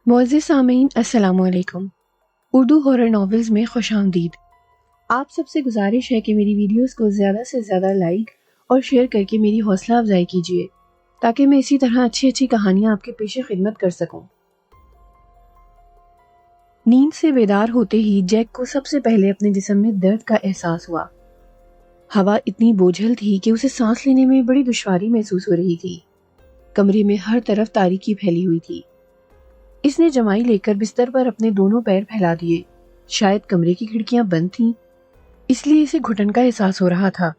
معزز سامعین السلام علیکم۔ اردو ہارر ناولز میں خوش آمدید۔ آپ سب سے گزارش ہے کہ میری ویڈیوز کو زیادہ سے زیادہ لائک اور شیئر کر کے میری حوصلہ افزائی کیجیے تاکہ میں اسی طرح اچھی کہانیاں آپ کے پیش خدمت کر سکوں۔ نیند سے بیدار ہوتے ہی جیک کو سب سے پہلے اپنے جسم میں درد کا احساس ہوا۔ ہوا اتنی بوجھل تھی کہ اسے سانس لینے میں بڑی دشواری محسوس ہو رہی تھی۔ کمرے میں ہر طرف تاریکی پھیلی ہوئی تھی۔ اس نے جمائی لے کر بستر پر اپنے دونوں پیر پھیلا دیے۔ شاید کمرے کی کھڑکیاں بند تھیں، اس لیے اسے گھٹن کا احساس ہو رہا تھا۔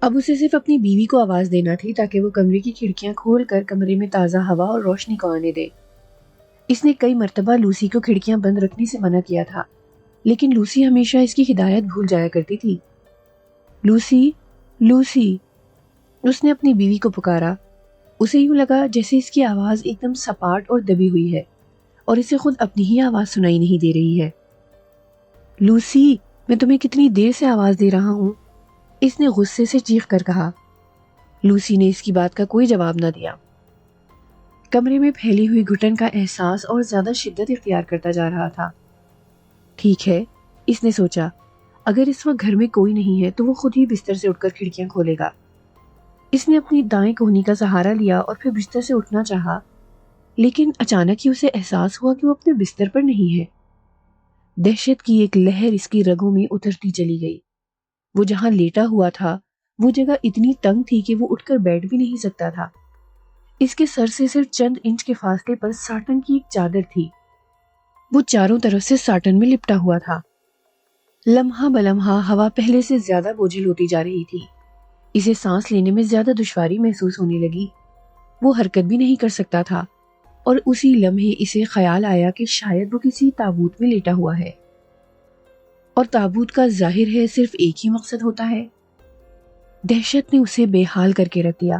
اب اسے صرف اپنی بیوی کو آواز دینا تھی تاکہ وہ کمرے کی کھڑکیاں کھول کر کمرے میں تازہ ہوا اور روشنی کو آنے دے۔ اس نے کئی مرتبہ لوسی کو کھڑکیاں بند رکھنے سے منع کیا تھا، لیکن لوسی ہمیشہ اس کی ہدایت بھول جایا کرتی تھی۔ لوسی، لوسی، اس نے اپنی بیوی کو پکارا۔ اسے یوں لگا جیسے اس کی آواز ایک دم سپاٹ اور دبی ہوئی ہے اور اسے خود اپنی ہی آواز سنائی نہیں دے رہی ہے۔ لوسی، میں تمہیں کتنی دیر سے آواز دے رہا ہوں، اس نے غصے سے چیخ کر کہا۔ لوسی نے اس کی بات کا کوئی جواب نہ دیا۔ کمرے میں پھیلی ہوئی گھٹن کا احساس اور زیادہ شدت اختیار کرتا جا رہا تھا۔ ٹھیک ہے، اس نے سوچا، اگر اس وقت گھر میں کوئی نہیں ہے تو وہ خود ہی بستر سے اٹھ کر کھڑکیاں کھولے گا۔ اس نے اپنی دائیں کہنی کا سہارا لیا اور پھر بستر سے اٹھنا چاہا، لیکن اچانک ہی اسے احساس ہوا کہ وہ اپنے بستر پر نہیں ہے۔ دہشت کی ایک لہر اس کی رگوں میں اترتی چلی گئی۔ وہ جہاں لیٹا ہوا تھا وہ جگہ اتنی تنگ تھی کہ وہ اٹھ کر بیٹھ بھی نہیں سکتا تھا۔ اس کے سر سے صرف چند انچ کے فاصلے پر ساٹن کی ایک چادر تھی۔ وہ چاروں طرف سے ساٹن میں لپٹا ہوا تھا۔ لمحہ بلمحہ ہوا پہلے سے زیادہ بوجھل ہوتی جا رہی تھی۔ اسے سانس لینے میں زیادہ دشواری محسوس ہونے لگی۔ وہ حرکت بھی نہیں کر سکتا تھا اور اسی لمحے اسے خیال آیا کہ شاید وہ کسی تابوت میں لیٹا ہوا ہے، اور تابوت کا ظاہر ہے صرف ایک ہی مقصد ہوتا ہے۔ دہشت نے اسے بے حال کر کے رکھ دیا۔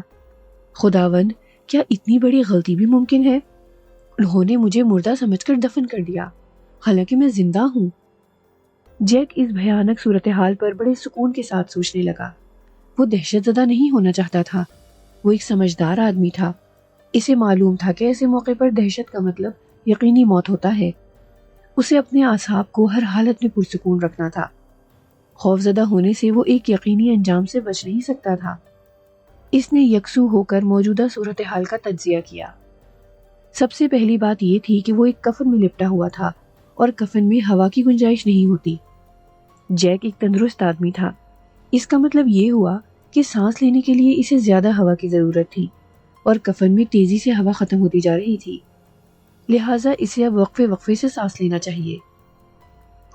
خداوند، کیا اتنی بڑی غلطی بھی ممکن ہے؟ انہوں نے مجھے مردہ سمجھ کر دفن کر دیا، حالانکہ میں زندہ ہوں۔ جیک اس بھیانک صورتحال پر بڑے سکون کے ساتھ سوچنے لگا۔ وہ دہشت زدہ نہیں ہونا چاہتا تھا، وہ ایک سمجھدار آدمی تھا۔ اسے معلوم تھا کہ ایسے موقع پر دہشت کا مطلب یقینی موت ہوتا ہے۔ اسے اپنے اعصاب کو ہر حالت میں پرسکون رکھنا تھا۔ خوف زدہ ہونے سے وہ ایک یقینی انجام سے بچ نہیں سکتا تھا۔ اس نے یکسو ہو کر موجودہ صورتحال کا تجزیہ کیا۔ سب سے پہلی بات یہ تھی کہ وہ ایک کفن میں لپٹا ہوا تھا اور کفن میں ہوا کی گنجائش نہیں ہوتی۔ جیک ایک تندرست آدمی تھا، اس کا مطلب یہ ہوا کہ سانس لینے کے لیے اسے زیادہ ہوا کی ضرورت تھی اور کفن میں تیزی سے ہوا ختم ہوتی جا رہی تھی، لہٰذا اسے اب وقفے وقفے سے سانس لینا چاہیے۔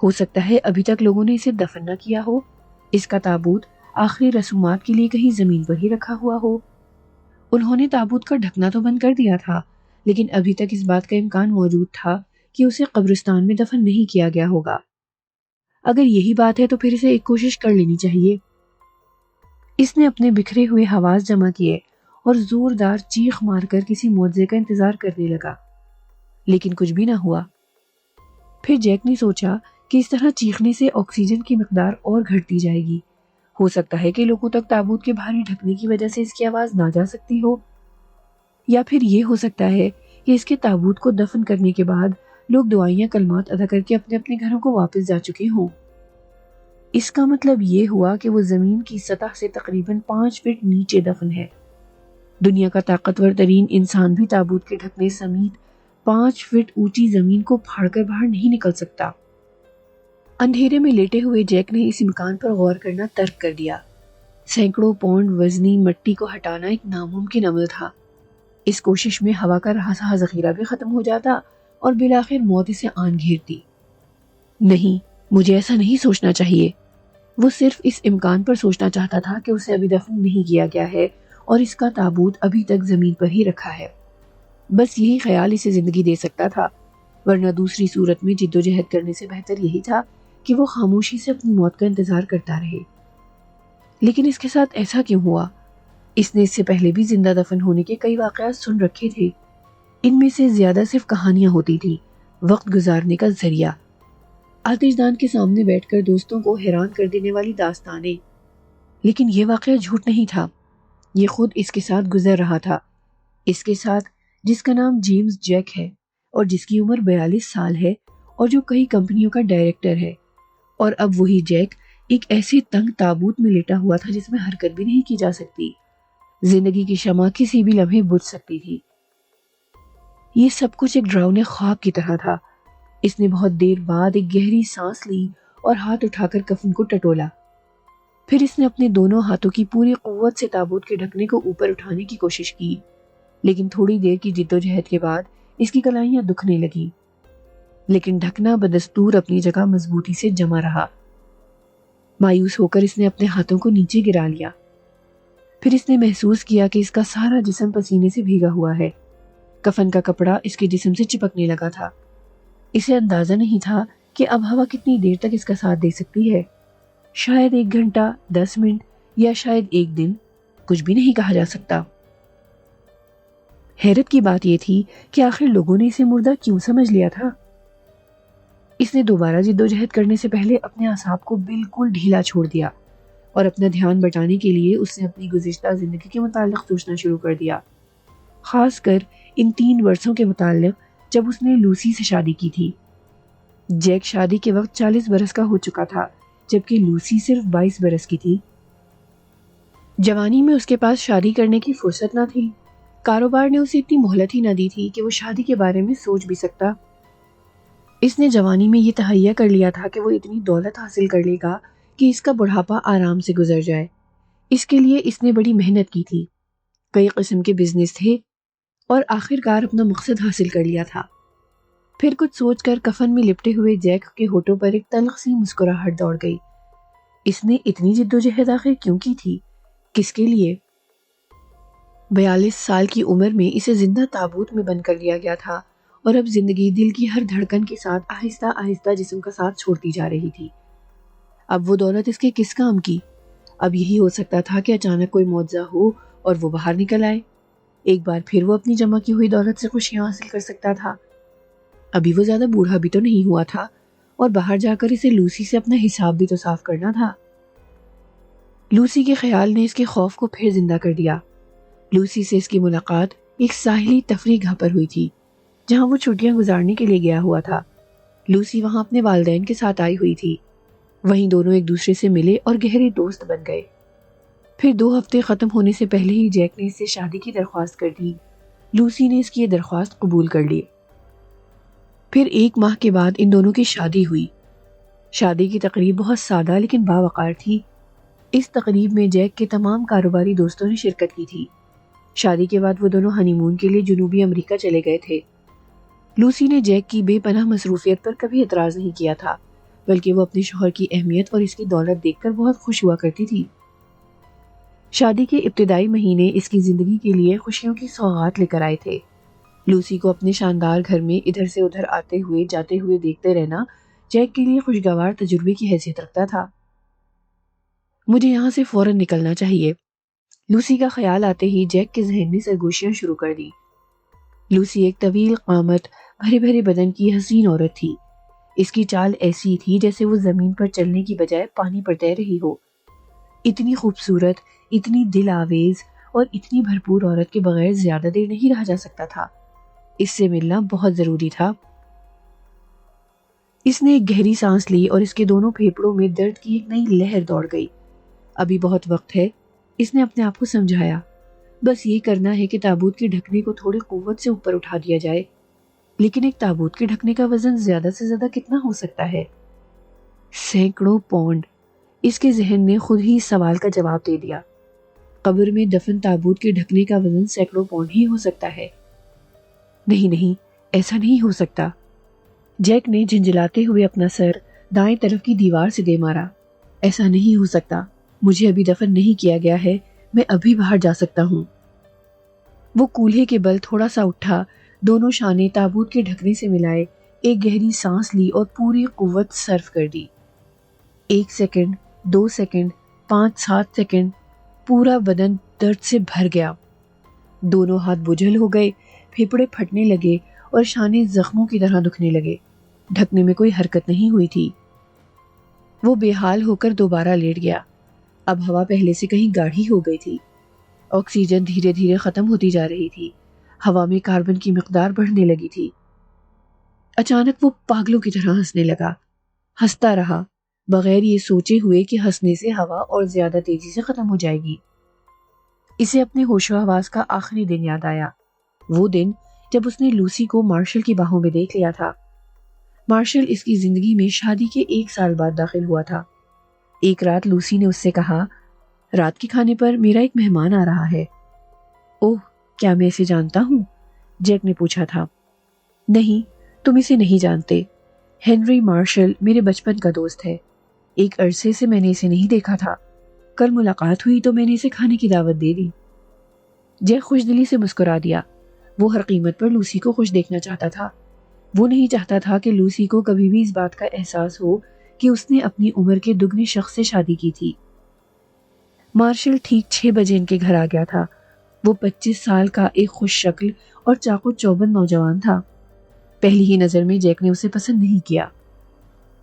ہو سکتا ہے ابھی تک لوگوں نے اسے دفن نہ کیا ہو، اس کا تابوت آخری رسومات کے لیے کہیں زمین پر ہی رکھا ہوا ہو۔ انہوں نے تابوت کا ڈھکنا تو بند کر دیا تھا، لیکن ابھی تک اس بات کا امکان موجود تھا کہ اسے قبرستان میں دفن نہیں کیا گیا ہوگا۔ اگر یہی بات ہے تو پھر اسے ایک کوشش کر لینی چاہیے۔ اس نے اپنے بکھرے ہوئے حواس جمع کیے اور زوردار چیخ مار کر کسی معجزے کا انتظار کرنے لگا، لیکن کچھ بھی نہ ہوا۔ پھر جیک نے سوچا کہ اس طرح چیخنے سے آکسیجن کی مقدار اور گھٹتی جائے گی۔ ہو سکتا ہے کہ لوگوں تک تابوت کے بھاری ڈھکنے کی وجہ سے اس کی آواز نہ جا سکتی ہو، یا پھر یہ ہو سکتا ہے کہ اس کے تابوت کو دفن کرنے کے بعد لوگ دعائیاں کلمات ادا کر کے اپنے اپنے گھروں کو واپس جا چکے ہوں۔ اس کا مطلب یہ ہوا کہ وہ زمین کی سطح سے تقریباً 5 فٹ نیچے دفن ہے۔ دنیا کا طاقتور ترین انسان بھی تابوت کے ڈھکنے سمیت 5 فٹ اونچی زمین کو پھاڑ کر باہر نہیں نکل سکتا۔ اندھیرے میں لیٹے ہوئے جیک نے اس امکان پر غور کرنا ترک کر دیا۔ سینکڑوں پاؤنڈ وزنی مٹی کو ہٹانا ایک ناممکن عمل تھا۔ اس کوشش میں ہوا کا رہا سہا ذخیرہ بھی ختم ہو جاتا اور بالآخر موت اسے آن گھیرتی۔ نہیں، مجھے ایسا نہیں سوچنا چاہیے۔ وہ صرف اس امکان پر سوچنا چاہتا تھا کہ اسے ابھی دفن نہیں کیا گیا ہے اور اس کا تابوت ابھی تک زمین پر ہی رکھا ہے۔ بس یہی خیال اسے زندگی دے سکتا تھا، ورنہ دوسری صورت میں جد و جہد کرنے سے بہتر یہی تھا کہ وہ خاموشی سے اپنی موت کا انتظار کرتا رہے۔ لیکن اس کے ساتھ ایسا کیوں ہوا؟ اس نے اس سے پہلے بھی زندہ دفن ہونے کے کئی واقعات سن رکھے تھے۔ ان میں سے زیادہ صرف کہانیاں ہوتی تھی، وقت گزارنے کا ذریعہ، آتش دان کے سامنے بیٹھ کر دوستوں کو حیران کر دینے والی داستانیں۔ لیکن یہ واقعہ جھوٹ نہیں تھا، یہ خود اس کے ساتھ گزر رہا تھا، اس کے ساتھ جس کا نام جیمز جیک ہے۔ اور جس کی عمر 42 سال ہے اور جو کئی کمپنیوں کا ڈائریکٹر ہے، اور اب وہی جیک ایک ایسے تنگ تابوت میں لیٹا ہوا تھا جس میں حرکت بھی نہیں کی جا سکتی۔ زندگی کی شمع کسی بھی لمحے بجھ سکتی تھی۔ یہ سب کچھ ایک ڈراؤنے خواب کی طرح تھا۔ اس نے بہت دیر بعد ایک گہری سانس لی اور ہاتھ اٹھا کر کفن کو ٹٹولا۔ پھر اس نے اپنے دونوں ہاتھوں کی پوری قوت سے تابوت کے ڈھکنے کو اوپر اٹھانے کی کوشش کی، لیکن تھوڑی دیر کی جدوجہد کے بعد اس کی کلائیاں دکھنے لگیں، لیکن ڈھکنا بدستور اپنی جگہ مضبوطی سے جمع رہا۔ مایوس ہو کر اس نے اپنے ہاتھوں کو نیچے گرا لیا۔ پھر اس نے محسوس کیا کہ اس کا سارا جسم پسینے سے بھیگا ہوا ہے۔ کفن کا کپڑا اس کے جسم سے چپکنے لگا تھا۔ اسے اندازہ نہیں تھا کہ اب ہوا کتنی دیر تک اس کا ساتھ دے سکتی ہے۔ شاید 1 گھنٹہ، 10 منٹ یا شاید 1 دن، کچھ بھی نہیں کہا جا سکتا۔ حیرت کی بات یہ تھی کہ آخر لوگوں نے اسے مردہ کیوں سمجھ لیا تھا۔ اس نے دوبارہ جدوجہد کرنے سے پہلے اپنے اعصاب کو بالکل ڈھیلا چھوڑ دیا اور اپنا دھیان بٹانے کے لیے اس نے اپنی گزشتہ زندگی کے متعلق سوچنا شروع کر دیا، خاص کر ان 3 برسوں کے متعلق جب اس نے لوسی سے شادی کی تھی۔ جیک شادی کے وقت 40 برس کا ہو چکا تھا، جبکہ لوسی صرف 22 برس کی تھی۔ جوانی میں اس کے پاس شادی کرنے کی فرصت نہ تھی۔ کاروبار نے اسے اتنی مہلت ہی نہ دی تھی کہ وہ شادی کے بارے میں سوچ بھی سکتا۔ اس نے جوانی میں یہ تہیہ کر لیا تھا کہ وہ اتنی دولت حاصل کر لے گا کہ اس کا بڑھاپا آرام سے گزر جائے۔ اس کے لیے اس نے بڑی محنت کی تھی، کئی قسم کے بزنس تھے، اور آخرکار اپنا مقصد حاصل کر لیا تھا۔ پھر کچھ سوچ کر کفن میں لپٹے ہوئے جیک کے ہونٹوں پر ایک تلخ سی مسکراہٹ دوڑ گئی۔ اس نے اتنی جدوجہد آخر کیوں کی تھی؟ کس کے لیے؟ 42 سال کی عمر میں اسے زندہ تابوت میں بند کر دیا گیا تھا، اور اب زندگی دل کی ہر دھڑکن کے ساتھ آہستہ آہستہ جسم کا ساتھ چھوڑتی جا رہی تھی۔ اب وہ دولت اس کے کس کام کی؟ اب یہی ہو سکتا تھا کہ اچانک کوئی معجزہ ہو اور وہ باہر نکل آئے۔ ایک بار پھر وہ اپنی جمع کی ہوئی دولت سے خوشیاں حاصل کر سکتا تھا۔ ابھی وہ زیادہ بوڑھا بھی تو نہیں ہوا تھا، اور باہر جا کر اسے لوسی سے اپنا حساب بھی تو صاف کرنا تھا۔ لوسی کے خیال نے اس کے خوف کو پھر زندہ کر دیا۔ لوسی سے اس کی ملاقات ایک ساحلی تفریح گاہ پر ہوئی تھی، جہاں وہ چھٹیاں گزارنے کے لیے گیا ہوا تھا۔ لوسی وہاں اپنے والدین کے ساتھ آئی ہوئی تھی۔ وہیں دونوں ایک دوسرے سے ملے اور گہرے دوست بن گئے۔ پھر 2 ہفتے ختم ہونے سے پہلے ہی جیک نے اس سے شادی کی درخواست کر دی۔ لوسی نے اس کی یہ درخواست قبول کر لی۔ پھر 1 ماہ کے بعد ان دونوں کی شادی ہوئی۔ شادی کی تقریب بہت سادہ لیکن باوقار تھی۔ اس تقریب میں جیک کے تمام کاروباری دوستوں نے شرکت کی تھی۔ شادی کے بعد وہ دونوں ہنی مون کے لیے جنوبی امریکہ چلے گئے تھے۔ لوسی نے جیک کی بے پناہ مصروفیت پر کبھی اعتراض نہیں کیا تھا، بلکہ وہ اپنے شوہر کی اہمیت اور اس کی دولت دیکھ کر بہت خوش ہوا کرتی تھی۔ شادی کے ابتدائی مہینے اس کی زندگی کے لیے خوشیوں کی سوغات لے کر آئے تھے۔ لوسی کو اپنے شاندار گھر میں ادھر سے ادھر آتے ہوئے جاتے ہوئے دیکھتے رہنا جیک کے لیے خوشگوار تجربے کی حیثیت رکھتا تھا۔ مجھے یہاں سے فوراً نکلنا چاہیے، لوسی کا خیال آتے ہی جیک کے ذہن نے سرگوشیاں شروع کر دی۔ لوسی ایک طویل قامت، بھرے بھرے بدن کی حسین عورت تھی۔ اس کی چال ایسی تھی جیسے وہ زمین پر چلنے کی بجائے پانی پر تیر رہی ہو۔ اتنی خوبصورت، اتنی دل آویز اور اتنی بھرپور عورت کے بغیر زیادہ دیر نہیں رہا جا سکتا تھا۔ اس سے ملنا بہت ضروری تھا۔ اس نے ایک گہری سانس لی اور اس کے دونوں پھیپھڑوں میں درد کی ایک نئی لہر دوڑ گئی۔ ابھی بہت وقت ہے، اس نے اپنے آپ کو سمجھایا۔ بس یہ کرنا ہے کہ تابوت کے ڈھکنے کو تھوڑی قوت سے اوپر اٹھا دیا جائے۔ لیکن ایک تابوت کے ڈھکنے کا وزن زیادہ سے زیادہ کتنا ہو سکتا ہے؟ سینکڑوں پاؤنڈ۔ اس کے ذہن نے خود ہی سوال کا جواب دے دیا۔ قبر میں دفن تابوت کے ڈھکنے کا وزن سینکڑوں پاؤنڈ ہی ہو سکتا ہے۔ نہیں، ایسا نہیں ہو سکتا۔ جیک نے جھنجھلاتے ہوئے اپنا سر دائیں طرف کی دیوار سے دے مارا۔ ایسا نہیں ہو سکتا، مجھے ابھی دفن نہیں کیا گیا ہے، میں ابھی باہر جا سکتا ہوں۔ وہ کولہے کے بل تھوڑا سا اٹھا، دونوں شانے تابوت کے ڈھکنے سے ملائے، ایک گہری سانس لی اور پوری قوت صرف کر دی۔ 1 سیکنڈ، 2 سیکنڈ، 5-7 سیکنڈ، پورا بدن درد سے بھر گیا۔ دونوں ہاتھ بجھل ہو گئے، پھیپھڑے پھٹنے لگے اور شانے زخموں کی طرح دکھنے لگے۔ ڈھکنے میں کوئی حرکت نہیں ہوئی تھی۔ وہ بے حال ہو کر دوبارہ لیٹ گیا۔ اب ہوا پہلے سے کہیں گاڑھی ہو گئی تھی۔ آکسیجن دھیرے دھیرے ختم ہوتی جا رہی تھی۔ ہوا میں کاربن کی مقدار بڑھنے لگی تھی۔ اچانک وہ پاگلوں کی طرح ہنسنے لگا، ہنستا رہا بغیر یہ سوچے ہوئے کہ ہنسنے سے ہوا اور زیادہ تیزی سے ختم ہو جائے گی۔ اسے اپنے ہوش و حواس کا آخری دن یاد آیا، وہ دن جب اس نے لوسی کو مارشل کی باہوں میں دیکھ لیا تھا۔ مارشل اس کی زندگی میں شادی کے 1 سال بعد داخل ہوا تھا۔ ایک رات لوسی نے اس سے کہا، رات کے کھانے پر میرا ایک مہمان آ رہا ہے۔ اوہ، کیا میں اسے جانتا ہوں؟ جیک نے پوچھا تھا۔ نہیں، تم اسے نہیں جانتے۔ ہنری مارشل میرے بچپن کا دوست ہے، ایک عرصے سے میں نے اسے نہیں دیکھا تھا، کل ملاقات ہوئی تو میں نے اسے کھانے کی دعوت دے دی۔ جیک خوش دلی سے مسکرا دیا، وہ ہر قیمت پر لوسی کو خوش دیکھنا چاہتا تھا۔ وہ نہیں چاہتا تھا کہ لوسی کو کبھی بھی اس بات کا احساس ہو کہ اس نے اپنی عمر کے دگنے شخص سے شادی کی تھی۔ مارشل ٹھیک 6 بجے ان کے گھر آ گیا تھا۔ وہ 25 سال کا ایک خوش شکل اور چاقو چوبند نوجوان تھا۔ پہلی ہی نظر میں جیک نے اسے پسند نہیں کیا۔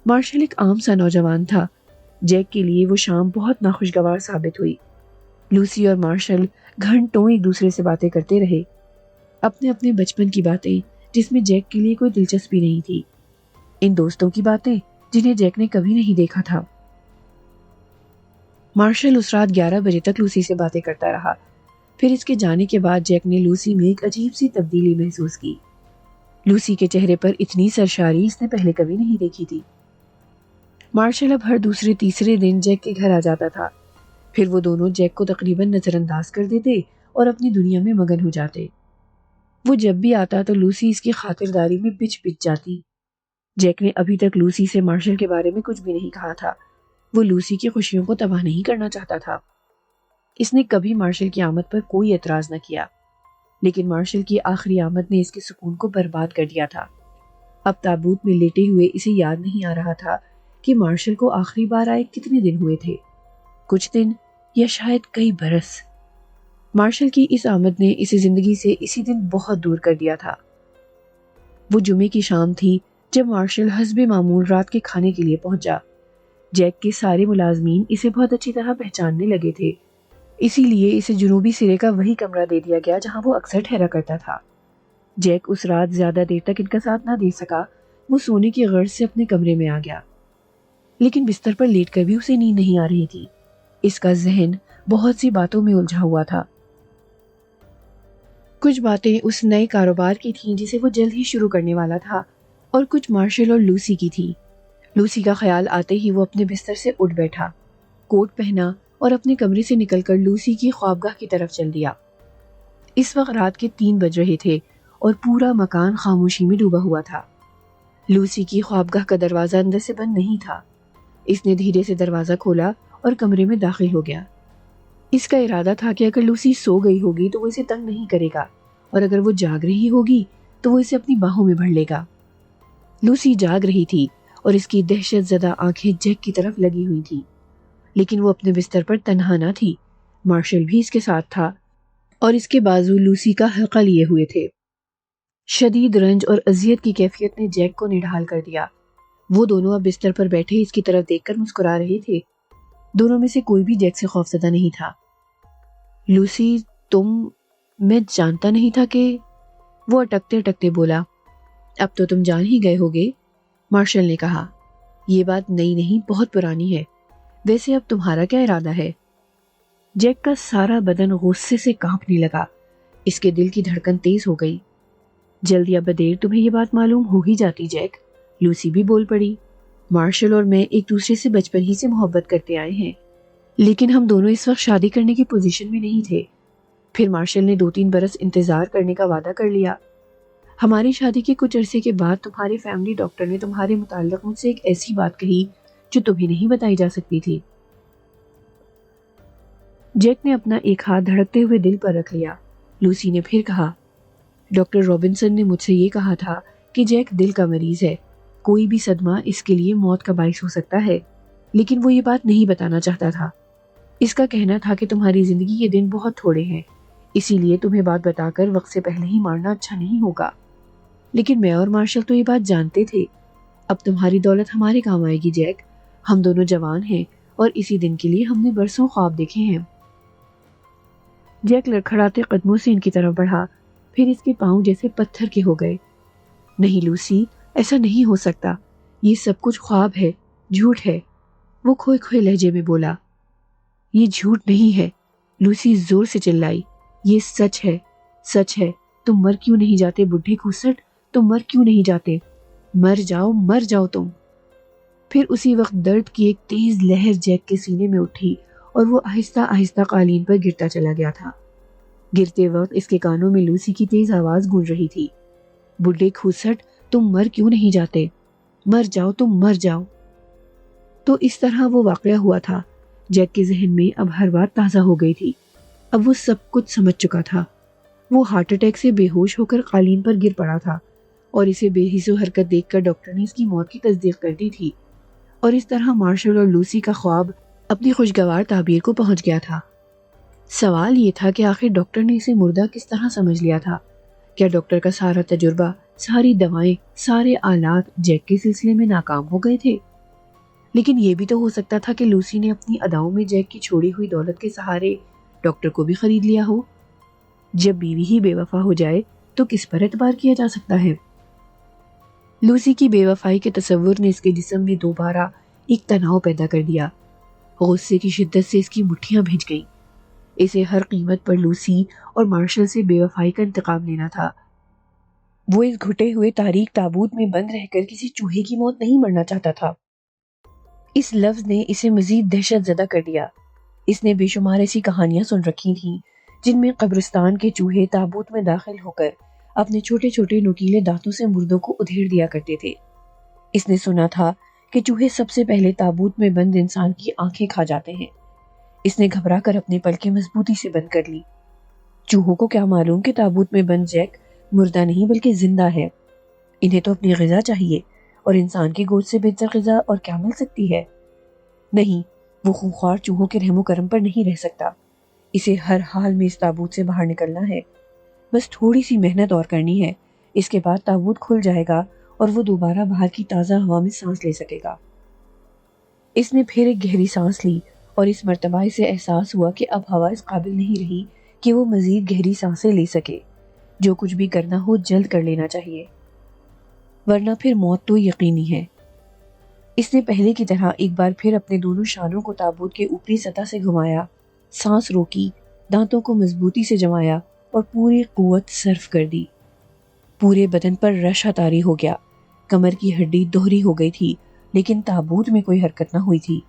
مارشل ایک عام سا نوجوان تھا۔ جیک کے لیے وہ شام بہت ناخوشگوار ثابت ہوئی۔ لوسی اور مارشل گھنٹوں ایک دوسرے سے باتیں کرتے رہے، اپنے اپنے بچپن کی باتیں جس میں جیک کے لیے کوئی دلچسپی نہیں تھی، ان دوستوں کی باتیں جنہیں جیک نے کبھی نہیں دیکھا تھا۔ مارشل اس رات 11 بجے تک لوسی سے باتیں کرتا رہا۔ پھر اس کے جانے کے بعد جیک نے لوسی میں ایک عجیب سی تبدیلی محسوس کی۔ لوسی کے چہرے پر اتنی سرشاری اس نے پہلے کبھی نہیں دیکھی تھی۔ مارشل اب ہر دوسرے تیسرے دن جیک کے گھر آ جاتا تھا، پھر وہ دونوں جیک کو تقریباً نظر انداز کر دیتے اور اپنی دنیا میں مگن ہو جاتے۔ وہ جب بھی آتا تو لوسی اس کی خاطرداری میں بچ جاتی۔ جیک نے ابھی تک لوسی سے مارشل کے بارے میں کچھ بھی نہیں کہا تھا۔ وہ لوسی کی خوشیوں کو تباہ نہیں کرنا چاہتا تھا۔ اس نے کبھی مارشل کی آمد پر کوئی اعتراض نہ کیا، لیکن مارشل کی آخری آمد نے اس کے سکون کو برباد کر دیا تھا۔ اب تابوت میں لیٹے ہوئے اسے یاد نہیں آ رہا تھا کہ مارشل کو آخری بار آئے کتنے دن ہوئے تھے، کچھ دن یا شاید کئی برس۔ مارشل کی اس آمد نے اسے زندگی سے اسی دن بہت دور کر دیا تھا۔ وہ جمعے کی شام تھی جب مارشل حسب معمول رات کے کھانے کے لیے پہنچا۔ جیک کے سارے ملازمین اسے بہت اچھی طرح پہچاننے لگے تھے، اسی لیے اسے جنوبی سرے کا وہی کمرہ دے دیا گیا جہاں وہ اکثر ٹھہرا کرتا تھا۔ جیک اس رات زیادہ دیر تک ان کا ساتھ نہ دے سکا۔ وہ سونے کی غرض سے اپنے کمرے میں آ گیا، لیکن بستر پر لیٹ کر بھی اسے نیند نہیں آ رہی تھی۔ اس کا ذہن بہت سی باتوں میں الجھا ہوا تھا۔ کچھ باتیں اس نئے کاروبار کی تھیں جسے وہ جلد ہی شروع کرنے والا تھا، اور کچھ مارشل اور لوسی کی تھی۔ لوسی کا خیال آتے ہی وہ اپنے بستر سے اٹھ بیٹھا، کوٹ پہنا اور اپنے کمرے سے نکل کر لوسی کی خوابگاہ کی طرف چل دیا۔ اس وقت رات کے 3 بج رہے تھے اور پورا مکان خاموشی میں ڈوبا ہوا تھا۔ لوسی کی خوابگاہ کا دروازہ اندر سے بند نہیں تھا۔ اس نے دھیرے سے دروازہ کھولا اور کمرے میں داخل ہو گیا۔ اس کا ارادہ تھا کہ اگر لوسی سو گئی ہوگی تو وہ اسے تنگ نہیں کرے گا، اور اگر وہ جاگ رہی ہوگی تو وہ اسے اپنی باہوں میں بھر لے گا۔ لوسی جاگ رہی تھی اور اس کی دہشت زدہ آنکھیں جیک کی طرف لگی ہوئی تھیں، لیکن وہ اپنے بستر پر تنہا نہ تھی۔ مارشل بھی اس کے ساتھ تھا اور اس کے بازو لوسی کا حلقہ لیے ہوئے تھے۔ شدید رنج اور اذیت کی کیفیت نے جیک کو نڈھال کر دیا۔ وہ دونوں اب بستر پر بیٹھے اس کی طرف دیکھ کر مسکرا رہے تھے۔ دونوں میں سے کوئی بھی جیک سے خوفزدہ نہیں تھا۔ لوسی، میں جانتا نہیں تھا کہ… وہ اٹکتے اٹکتے بولا۔ اب تو تم جان ہی گئے ہوگے، مارشل نے کہا۔ یہ بات نئی نہیں، بہت پرانی ہے۔ ویسے اب تمہارا کیا ارادہ ہے؟ جیک کا سارا بدن غصے سے کانپنے لگا، اس کے دل کی دھڑکن تیز ہو گئی۔ جلد یا بدیر تمہیں یہ بات معلوم ہو ہی جاتی جیک، لوسی بھی بول پڑی۔ مارشل اور میں ایک دوسرے سے بچپن ہی سے محبت کرتے آئے ہیں، لیکن ہم دونوں اس وقت شادی کرنے کی پوزیشن میں نہیں تھے۔ پھر مارشل نے 2-3 برس انتظار کرنے کا وعدہ کر لیا۔ ہماری شادی کے کچھ عرصے کے بعد تمہارے فیملی ڈاکٹر نے تمہارے متعلق مجھ سے ایک ایسی بات کہی جو تمہیں نہیں بتائی جا سکتی تھی۔ جیک نے اپنا ایک ہاتھ دھڑکتے ہوئے دل پر رکھ لیا۔ لوسی نے پھر کہا، ڈاکٹر رابنسن نے مجھ سے یہ کہا تھا کہ جیک دل کا مریض ہے، کوئی بھی صدمہ اس کے لیے موت کا باعث ہو سکتا ہے، لیکن وہ یہ بات نہیں بتانا چاہتا تھا۔ اس کا کہنا تھا کہ تمہاری زندگی کے دن بہت تھوڑے ہیں، اسی لیے تمہیں بات بتا کر وقت سے پہلے ہی مارنا اچھا نہیں ہوگا۔ لیکن میں اور مارشل تو یہ بات جانتے تھے۔ اب تمہاری دولت ہمارے کام آئے گی جیک، ہم دونوں جوان ہیں اور اسی دن کے لیے ہم نے برسوں خواب دیکھے ہیں۔ جیک لڑکھڑاتے قدموں سے ان کی طرف بڑھا، پھر اس کے پاؤں جیسے پتھر کے ہو گئے۔ نہیں لوسی، ایسا نہیں ہو سکتا، یہ سب کچھ خواب ہے، جھوٹ ہے۔ وہ کھوئے کھوئے لہجے میں بولا۔ یہ جھوٹ نہیں ہے، لوسی زور سے چلائی، یہ سچ ہے، سچ ہے۔ تم مر کیوں نہیں جاتے بڈھے کھوسٹ، تم مر کیوں نہیں جاتے؟ مر جاؤ تم۔ پھر اسی وقت درد کی ایک تیز لہر جیک کے سینے میں اٹھی اور وہ آہستہ آہستہ قالین پر گرتا چلا گیا تھا۔ گرتے وقت اس کے کانوں میں لوسی کی تیز آواز گونج رہی تھی، بڈھے کھوسٹ تم مر کیوں نہیں جاتے؟ مر جاؤ تم، مر جاؤ۔ تو اس طرح وہ واقعہ ہوا تھا۔ جیک کے ذہن میں اب ہر بات تازہ ہو گئی تھی، اب وہ سب کچھ سمجھ چکا تھا۔ وہ ہارٹ اٹیک سے بے ہوش ہو کر قالین پر گر پڑا تھا اور اسے بے حس و حرکت دیکھ کر ڈاکٹر نے اس کی موت کی تصدیق کر دی تھی، اور اس طرح مارشل اور لوسی کا خواب اپنی خوشگوار تعبیر کو پہنچ گیا تھا۔ سوال یہ تھا کہ آخر ڈاکٹر نے اسے مردہ کس طرح سمجھ لیا تھا؟ کیا ڈاکٹر کا سارا تجربہ، ساری دوائیں، سارے آلات جیک کے سلسلے میں ناکام ہو گئے تھے؟ لیکن یہ بھی تو ہو سکتا تھا کہ لوسی نے اپنی اداؤں میں جیک کی چھوڑی ہوئی دولت کے سہارے ڈاکٹر کو بھی خرید لیا ہو۔ جب بیوی ہی بے وفا ہو جائے تو کس پر اعتبار کیا جا سکتا ہے؟ لوسی کی بے وفائی کے تصور نے اس کے جسم میں دوبارہ ایک تناؤ پیدا کر دیا۔ غصے کی شدت سے اس کی مٹھیاں بھیج گئیں۔ اسے ہر قیمت پر لوسی اور مارشل سے بے وفائی کا انتقام لینا تھا۔ وہ اس گھٹے ہوئے تاریک تابوت میں بند رہ کر کسی چوہے کی موت نہیں مرنا چاہتا تھا۔ اس لفظ نے اسے مزید دہشت زدہ کر دیا۔ اس نے بے شمار ایسی کہانیاں سن رکھی تھیں جن میں قبرستان کے چوہے تابوت میں داخل ہو کر اپنے چھوٹے چھوٹے نوکیلے دانتوں سے مردوں کو ادھیڑ دیا کرتے تھے۔ اس نے سنا تھا کہ چوہے سب سے پہلے تابوت میں بند انسان کی آنکھیں کھا جاتے ہیں۔ اس نے گھبرا کر اپنے پلکیں مضبوطی سے بند کر لی۔ چوہوں کو کیا معلوم کہ تابوت میں بند جیک مردہ نہیں بلکہ زندہ ہے۔ انہیں تو اپنی غذا چاہیے، اور انسان کی گوشت سے بہتر غذا اور کیا مل سکتی ہے؟ نہیں، وہ خونخوار چوہوں کے رحم و کرم پر نہیں رہ سکتا۔ اسے ہر حال میں اس تابوت سے باہر نکلنا ہے۔ بس تھوڑی سی محنت اور کرنی ہے، اس کے بعد تابوت کھل جائے گا اور وہ دوبارہ باہر کی تازہ ہوا میں سانس لے سکے گا۔ اس نے پھر ایک گہری سانس لی اور اس مرتبہ اسے احساس ہوا کہ اب ہوا اس قابل نہیں رہی کہ وہ مزید گہری سانسیں لے سکے۔ جو کچھ بھی کرنا ہو جلد کر لینا چاہیے، ورنہ پھر موت تو یقینی ہے۔ اس نے پہلے کی طرح ایک بار پھر اپنے دونوں شانوں کو تابوت کے اوپری سطح سے گھمایا، سانس روکی، دانتوں کو مضبوطی سے جمایا اور پوری قوت صرف کر دی۔ پورے بدن پر رشح طاری ہو گیا، کمر کی ہڈی دوہری ہو گئی تھی، لیکن تابوت میں کوئی حرکت نہ ہوئی تھی۔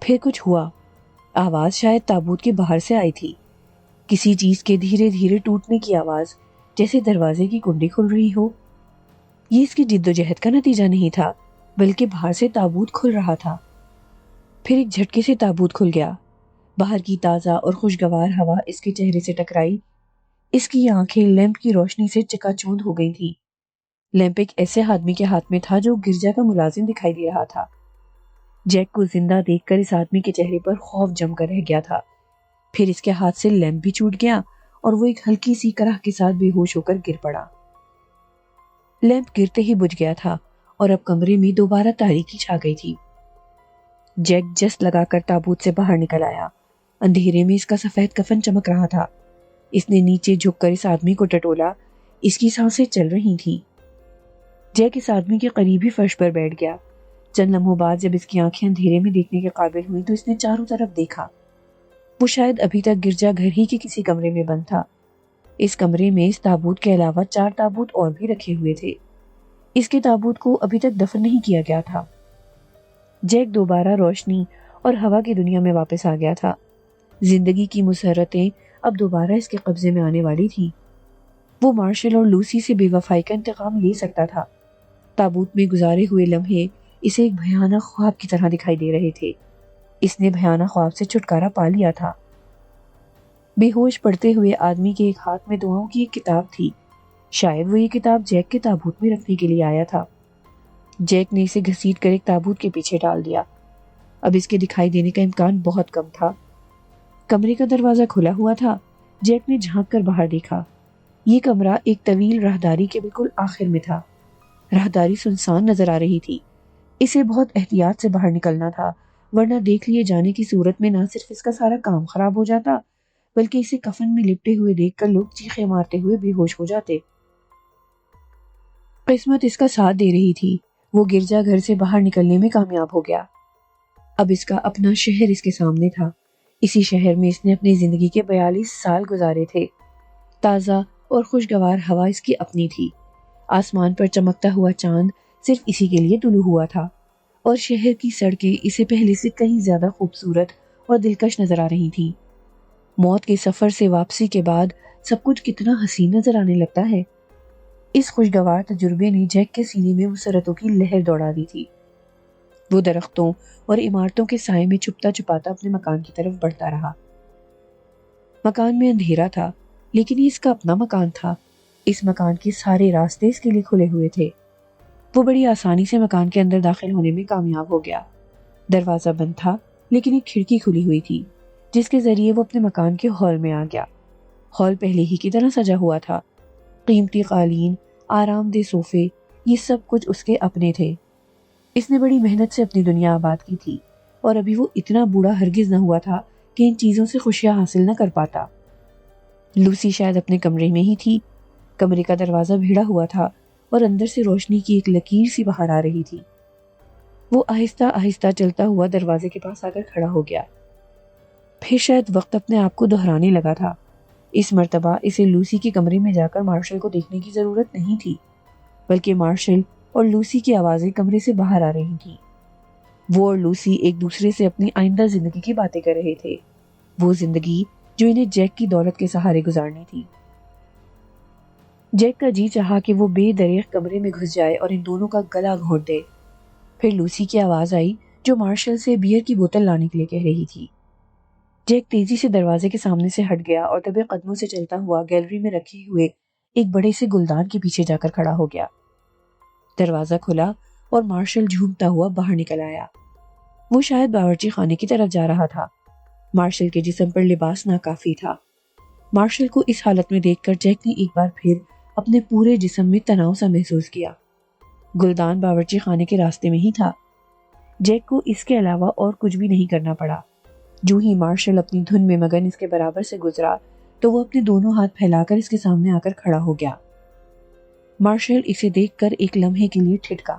پھر کچھ ہوا، آواز شاید تابوت کے باہر سے آئی تھی، کسی چیز کے دھیرے دھیرے ٹوٹنے کی آواز، جیسے دروازے کی کنڈی کھل رہی ہو۔ یہ اس کی جد و جہد کا نتیجہ نہیں تھا، بلکہ باہر سے تابوت کھل رہا تھا۔ پھر ایک جھٹکے سے تابوت کھل گیا، باہر کی تازہ اور خوشگوار ہوا اس کے چہرے سے ٹکرائی۔ اس کی آنکھیں لیمپ کی روشنی سے چکا چوند ہو گئی تھیں۔ لیمپ ایک ایسے آدمی کے ہاتھ میں تھا جو گرجا کا ملازم دکھائی دے رہا تھا۔ جیک کو زندہ دیکھ کر اس آدمی کے چہرے پر خوف جم کر رہ گیا تھا۔ پھر اس کے ہاتھ سے لیمپ بھی چھوٹ گیا اور وہ ایک ہلکی سی کرہ کے ساتھ بے ہوش ہو کر گر پڑا۔ لیمپ گرتے ہی بجھ گیا تھا اور اب کمرے میں دوبارہ تاریکی چھا گئی تھی۔ جیک جست لگا کر تابوت سے باہر نکل آیا۔ اندھیرے میں اس کا سفید کفن چمک رہا تھا۔ اس نے نیچے جھک کر اس آدمی کو ٹٹولا، اس کی سانسیں چل رہی تھیں۔ جیک اس آدمی کے قریب ہی فرش پر بیٹھ گیا۔ چند لمحوں بعد جب اس کی آنکھیں اندھیرے میں دیکھنے کے قابل ہوئی تو اس نے چاروں طرف دیکھا۔ وہ شاید ابھی تک گرجا گھر ہی کے کسی کمرے میں بند تھا۔ اس کمرے میں اس تابوت کے علاوہ 4 تابوت اور بھی رکھے ہوئے تھے۔ اس کے تابوت کو ابھی تک دفن نہیں کیا گیا تھا۔ جیک دوبارہ روشنی اور ہوا کی دنیا میں واپس آ گیا تھا۔ زندگی کی مسرتیں اب دوبارہ اس کے قبضے میں آنے والی تھی۔ وہ مارشل اور لوسی سے بے وفائی کا انتقام لے سکتا تھا۔ تابوت میں گزارے ہوئے لمحے اسے ایک بھیانک خواب کی طرح دکھائی دے رہے تھے۔ اس نے بھیانک خواب سے چھٹکارا پا لیا تھا۔ بے ہوش پڑتے ہوئے آدمی کے ایک ہاتھ میں دعاؤں کی ایک کتاب تھی۔ شاید وہ یہ کتاب جیک کے تابوت میں رکھنے کے لیے آیا تھا۔ جیک نے اسے گھسیٹ کر ایک تابوت کے پیچھے ڈال دیا۔ اب اس کے دکھائی دینے کا امکان بہت کم تھا۔ کمرے کا دروازہ کھلا ہوا تھا۔ جیک نے جھانک کر باہر دیکھا۔ یہ کمرہ ایک طویل راہداری کے بالکل آخر میں تھا۔ راہداری سنسان نظر آ رہی تھی۔ اسے بہت احتیاط سے باہر نکلنا تھا، ورنہ دیکھ لیے جانے کی صورت میں نہ صرف اس کا سارا کام خراب ہو جاتا، بلکہ اسے کفن میں لپٹے ہوئے دیکھ کر لوگ چیخیں مارتے ہوئے بے ہوش ہو جاتے۔ قسمت اس کا ساتھ دے رہی تھی، وہ گرجا گھر سے باہر نکلنے میں کامیاب ہو گیا۔ اب اس کا اپنا شہر اس کے سامنے تھا۔ اسی شہر میں اس نے اپنی زندگی کے 42 سال گزارے تھے۔ تازہ اور خوشگوار ہوا اس کی اپنی تھی۔ آسمان پر چمکتا ہوا چاند صرف اسی کے لیے طلوع ہوا تھا، اور شہر کی سڑکیں اسے پہلے سے کہیں زیادہ خوبصورت اور دلکش نظر آ رہی تھیں۔ موت کے سفر سے واپسی کے بعد سب کچھ کتنا حسین نظر آنے لگتا ہے۔ اس خوشگوار تجربے نے جیک کے سینے میں مسرتوں کی لہر دوڑا دی تھی۔ وہ درختوں اور عمارتوں کے سائے میں چھپتا چھپاتا اپنے مکان کی طرف بڑھتا رہا۔ مکان میں اندھیرا تھا، لیکن یہ اس کا اپنا مکان تھا۔ اس مکان کے سارے راستے اس کے لیے کھلے ہوئے تھے۔ وہ بڑی آسانی سے مکان کے اندر داخل ہونے میں کامیاب ہو گیا۔ دروازہ بند تھا، لیکن ایک کھڑکی کھلی ہوئی تھی، جس کے ذریعے وہ اپنے مکان کے ہال میں آ گیا۔ ہال پہلے ہی کی طرح سجا ہوا تھا۔ قیمتی قالین، آرام دہ صوفے، یہ سب کچھ اس کے اپنے تھے۔ اس نے بڑی محنت سے اپنی دنیا آباد کی تھی، اور ابھی وہ اتنا بوڑھا ہرگز نہ ہوا تھا کہ ان چیزوں سے خوشیاں حاصل نہ کر پاتا۔ لوسی شاید اپنے کمرے میں ہی تھی۔ کمرے کا دروازہ بھیڑا ہوا تھا، اور اندر سے روشنی کی ایک لکیر سی باہر آ رہی تھی۔ وہ آہستہ آہستہ چلتا ہوا دروازے کے پاس آ کر کھڑا ہو گیا۔ پھر شاید وقت اپنے آپ کو دہرانے لگا تھا۔ اس مرتبہ اسے لوسی کے کمرے میں جا کر مارشل کو دیکھنے کی ضرورت نہیں تھی، بلکہ مارشل اور لوسی کی آوازیں کمرے سے باہر آ رہی تھیں۔ وہ اور لوسی ایک دوسرے سے اپنی آئندہ زندگی کی باتیں کر رہے تھے، وہ زندگی جو انہیں جیک کی دولت کے سہارے گزارنی تھی۔ جیک کا جی چاہا کہ وہ بے دریغ کمرے میں گھس جائے اور ان دونوں کا گلا گھونٹ دے۔ پھر لوسی کی آواز آئی جو مارشل سے بیئر کی بوتل لانے کے لیے کہہ رہی تھی۔ جیک تیزی سے دروازے کے سامنے سے ہٹ گیا اور دبے قدموں سے چلتا ہوا گیلری میں رکھے ہوئے ایک بڑے سے گلدان کے پیچھے جا کر کھڑا ہو گیا۔ دروازہ کھلا اور مارشل جھومتا ہوا باہر نکل آیا۔ وہ شاید باورچی خانے کی طرف جا رہا تھا۔ مارشل کے جسم پر لباس ناکافی تھا۔ مارشل کو اس حالت میں دیکھ کر جیک نے ایک بار پھر اپنے پورے جسم میں تناؤ سا محسوس کیا۔ گلدان باورچی خانے کے راستے میں ہی تھا۔ جیک کو اس کے علاوہ اور کچھ بھی نہیں کرنا پڑا۔ جو ہی مارشل اپنی دھن میں مگن اس کے برابر سے گزرا تو وہ اپنے دونوں ہاتھ پھیلا کر اس کے سامنے آ کر کھڑا ہو گیا۔ مارشل اسے دیکھ کر ایک لمحے کے لیے ٹھٹکا،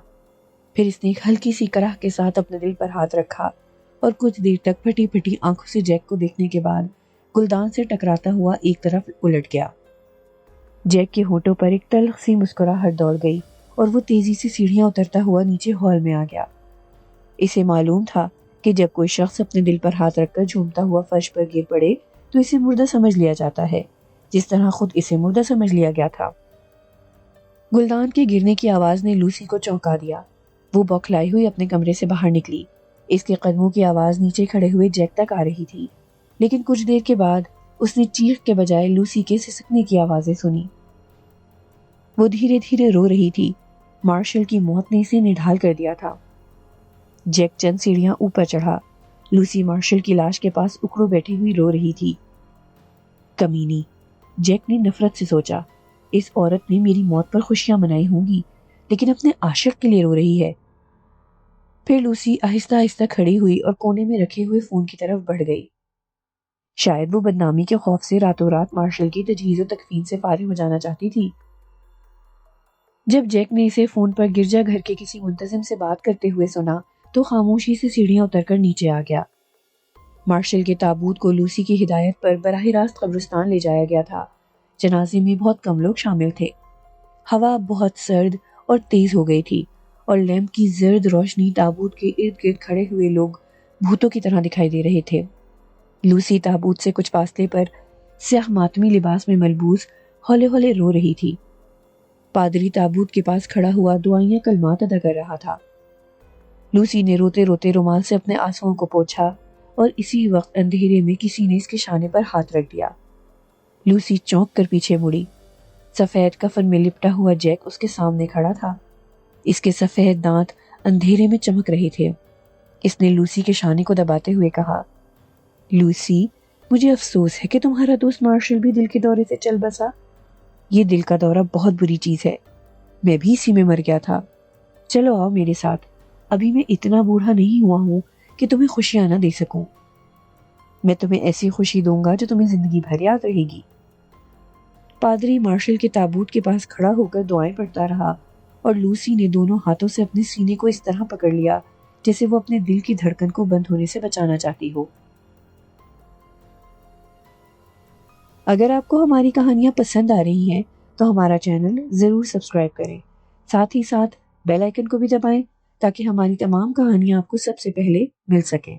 پھر اس نے ایک ہلکی سی کرہ کے ساتھ اپنے دل پر ہاتھ رکھا اور کچھ دیر تک پھٹی پھٹی آنکھوں سے جیک کو دیکھنے کے بعد گلدان سے ٹکراتا ہوا ایک طرف الٹ گیا۔ جیک کے ہونٹوں پر ایک تلخ سی مسکراہٹ دوڑ گئی اور وہ تیزی سے سیڑھیاں اترتا ہوا نیچے ہال میں آ گیا۔ اسے معلوم تھا کہ جب کوئی شخص اپنے دل پر ہاتھ رکھ کر جھومتا ہوا فرش پر گر پڑے تو اسے مردہ سمجھ لیا جاتا ہے، جس طرح خود اسے مردہ سمجھ لیا گیا تھا۔ گلدان کے گرنے کی آواز نے لوسی کو چونکا دیا۔ وہ بوکھلائی ہوئی اپنے کمرے سے باہر نکلی۔ اس کے قدموں کی آواز نیچے کھڑے ہوئے جیک تک آ رہی تھی، لیکن کچھ دیر کے بعد اس نے چیخ کے بجائے لوسی کے سسکنے کی آوازیں سنی۔ وہ دھیرے دھیرے رو رہی تھی۔ مارشل کی موت نے اسے نڈھال کر دیا تھا۔ جیک چند سیڑھیاں اوپر چڑھا۔ لوسی مارشل کی لاش کے پاس اکڑو بیٹھی ہوئی رو رہی تھی۔ کمینی، جیک نے نفرت سے سوچا، اس عورت نے میری موت پر خوشیاں منائی ہوں گی، لیکن اپنے عاشق کے لیے رو رہی ہے۔ پھر لوسی آہستہ آہستہ کھڑی ہوئی اور کونے میں رکھے ہوئے فون کی طرف بڑھ گئی۔ شاید وہ بدنامی کے خوف سے راتوں رات مارشل کی تجہیز و تکفین سے فارغ ہو جانا چاہتی تھی۔ جب جیک نے اسے فون پر گرجا گھر کے کسی منتظم سے بات کرتے ہوئے سنا تو خاموشی سے سیڑھیاں اتر کر نیچے آ گیا۔ مارشل کے تابوت کو لوسی کی ہدایت پر براہ راست قبرستان لے جایا گیا تھا۔ جنازے میں بہت کم لوگ شامل تھے۔ ہوا بہت سرد اور تیز ہو گئی تھی، اور لیمپ کی زرد روشنی تابوت کے ارد گرد کھڑے ہوئے لوگ بھوتوں کی طرح دکھائی دے رہے تھے۔ لوسی تابوت سے کچھ فاصلے پر سیاہ ماتمی لباس میں ملبوس ہولے ہولے رو رہی تھی۔ پادری تابوت کے پاس کھڑا ہوا دعائیاں کلمات ادا کر رہا تھا۔ لوسی نے روتے روتے رومال سے اپنے آنسوؤں کو پوچھا، اور اسی وقت اندھیرے میں کسی نے اس کے شانے پر ہاتھ رکھ دیا۔ لوسی چونک کر پیچھے مڑی۔ سفید کفن میں لپٹا ہوا جیک اس کے سامنے کھڑا تھا۔ اس کے سفید دانت اندھیرے میں چمک رہے تھے۔ اس نے لوسی کے شانے کو دباتے ہوئے کہا، لوسی، مجھے افسوس ہے کہ تمہارا دوست مارشل بھی دل کے دورے سے چل بسا۔ یہ دل کا دورہ بہت بری چیز ہے، میں بھی اسی میں مر گیا تھا۔ چلو آؤ میرے ساتھ، ابھی میں اتنا بوڑھا نہیں ہوا ہوں کہ تمہیں خوشیاں نہ دے سکوں۔ میں تمہیں ایسی خوشی دوں گا جو تمہیں زندگی بھر یاد رہے گی۔ پادری مارشل کے تابوت کے پاس کھڑا ہو کر دعائیں پڑھتا رہا، اور لوسی نے دونوں ہاتھوں سے اپنے سینے کو اس طرح پکڑ لیا جیسے وہ اپنے دل کی دھڑکن کو بند ہونے سے بچانا چاہتی ہو۔ اگر آپ کو ہماری کہانیاں پسند آ رہی ہیں تو ہمارا چینل ضرور سبسکرائب کریں، ساتھ ہی ساتھ بیل آئیکن کو بھی دبائیں تاکہ ہماری تمام کہانیاں آپ کو سب سے پہلے مل سکیں۔